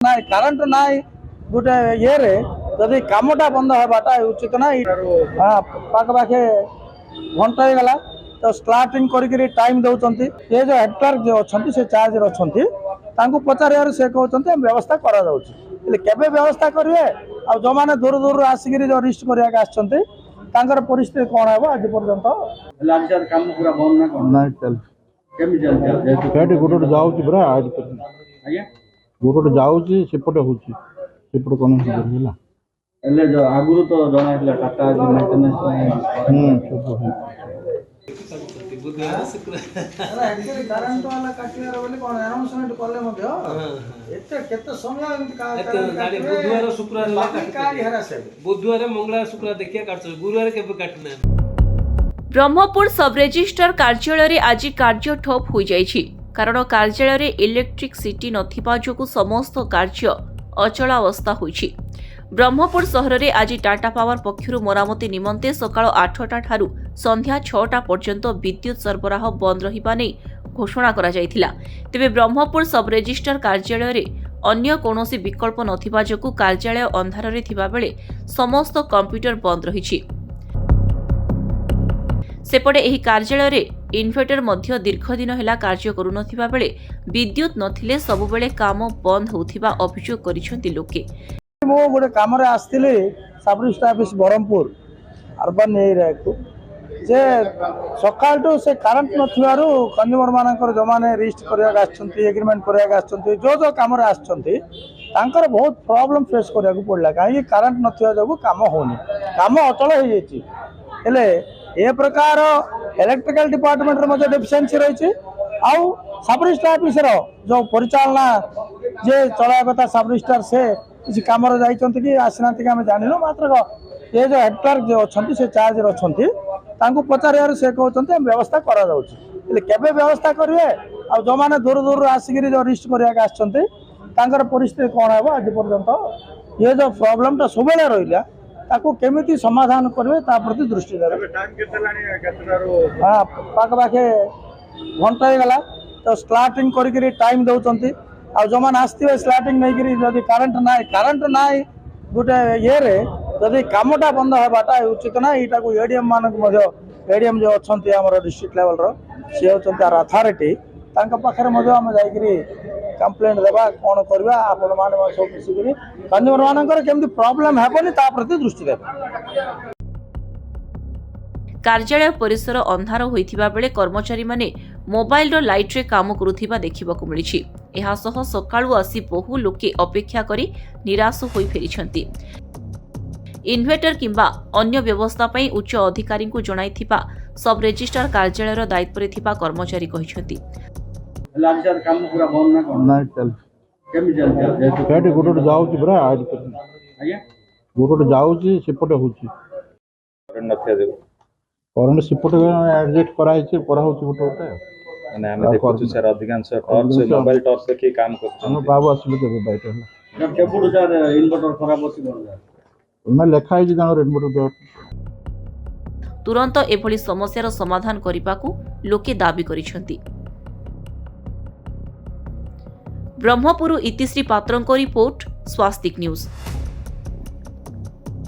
ना करंट ना गोटे ये जदि कमटा बंद हवाटा उचित ना हाँ पाखे घंटा हो गला तो स्टार्टिंग करी टाइम दौरान ये जो हेड क्लर्क जो अच्छा से चार्ज अच्छी पचार से कहते व्यवस्था करा केबे व्यवस्था करेंगे आ जो मैंने दूर दूर आसिक जो रिस्ट कर परिस्थिति कौन है आज पर्यंत गोटे जाऊँगी पूरा गोटे जाऊँगी सेपटे हूँ सेपटे कौन आगुरी तो जना टाटा करंट वाला काटियार बोले कोन अनाउंसमेंट करले मध्ये एते केते समय बुधवार शुक्रवार बुधवार मंगलवार शुक्रवार देखिए काट गुरुवार के काटना। ब्रह्मपुर सब रेजिस्ट्रार कार्यालय आज कार्य ठप हो जाइछि कारण कार्यालय इलेक्ट्रिसिटी नथिबा जोगु समस्त कार्य अचलावस्था होइछि। ब्रह्मपुर सहर में आज टाटा पावर पक्षरु मरामती निमंते सकाळ 8टा ठारू संध्या 6टा पर्यंत विद्युत सरबराह बंद रहिबा नै घोषणा करा जायथिला। तेबे ब्रह्मपुर सब रेजिस्ट्रार कार्यालय रे अन्य कोनोसी विकल्प नथिबा जोगु कार्यालय अंधार रे थिबा बेले समस्त कंप्यूटर बंद रहिछि। सेपटे एही कार्यालय रे इन्वर्टर मध्य दीर्घ दिन हेला कार्य करू नथिबा बेले विद्युत नथिले सबु बेले काम बंद होउथिबा अभियोग करिसंती लोके। मो गोटे कम आसती सब register office Brahmapur urban area को जे सकाळू से करंट नथिबारु कंज्यूमर मानकर जो माने रजिस्ट करया एग्रीमेंट करया जो जो काम आसर बहुत प्रॉब्लम फेस करिया को पड़ला कहीं करंट नथिबा जो काम होनी काम अचल हो जाइछि। हेले ए प्रकार इलेक्ट्रिकल डिपार्टमेंट रे डेफिशिएंसी रही आउ सब रजिस्टर ऑफिस जो परिचालना जे चला कथा सब रजिस्टर से किसी कम जाइए कि आसना कि आम जान मात्र ये जो हेड क्लर्क जो अच्छी से चार्ज अच्छी पचार से कहते व्यवस्था करा व्यवस्था करेंगे आ जो मैंने दूर दूर आसिक जो रिस्ट कर परिस्थिति कौन है आज पर्यंत ये जो प्रोब्लेम सब रहा केमी समाधान करेंगे प्रति दृष्टि हाँ पाखे घंटा हो गला तो स्टार्टिंग करी टाइम दौरान आ जो मैंने आसवे स्लाटिंग नहीं जदि करंट ना गोटे ये जदि कमटा बंद हवाटा उचित ना यहाँ एडीएम मानक एडीएम जो अच्छा डिस्ट्रिक्ट लेवल सी हूँ आर अथॉरिटी पाखे आम जाकि कंप्लेंट देवा कौन करवा आपण मैंने सब मिसिक कंज्यूमर मानकर केमती प्रॉब्लम हेबनी प्रति दृष्टि देवे। कार्यालय परिसर अंधार होइथिबा बेले कर्मचारी माने मोबाइल रो लाइट रे काम करुथिबा देखिबाकू मिलिछि। एहा सह सकाळू आसी बहु लोके अपेक्षा करी निराश होई फेरिछंती। इन्वर्टर किंबा अन्य व्यवस्था पई उच्च अधिकारी को जणाइथिबा सब रजिस्ट्रार कार्यालय रो दायित्व रे थिबा कर्मचारी कहिछंती। लाचार काम पूरा बंद ना करना चल केमी चल गोटे जाऊँगी पूरा आज्ञा गोटे जाऊँगी सेपटे हूँ करंट सेपटे एडजस्ट कराई गोटे माने हम देखु सर अधिकांश टॉर्च मोबाइल टॉर्च से की काम करछन बाबू आसले केबे बाइट होला जब केबुड सर इन्वर्टर खराब होसी बोल मैं लेखा है जन इन्वर्टर तुरंत एभली समस्यार समाधान करिबाकू लोके दाबी करिसंती। ब्रह्मपुर इतिश्री पात्रंको रिपोर्ट स्वास्तिक न्यूज।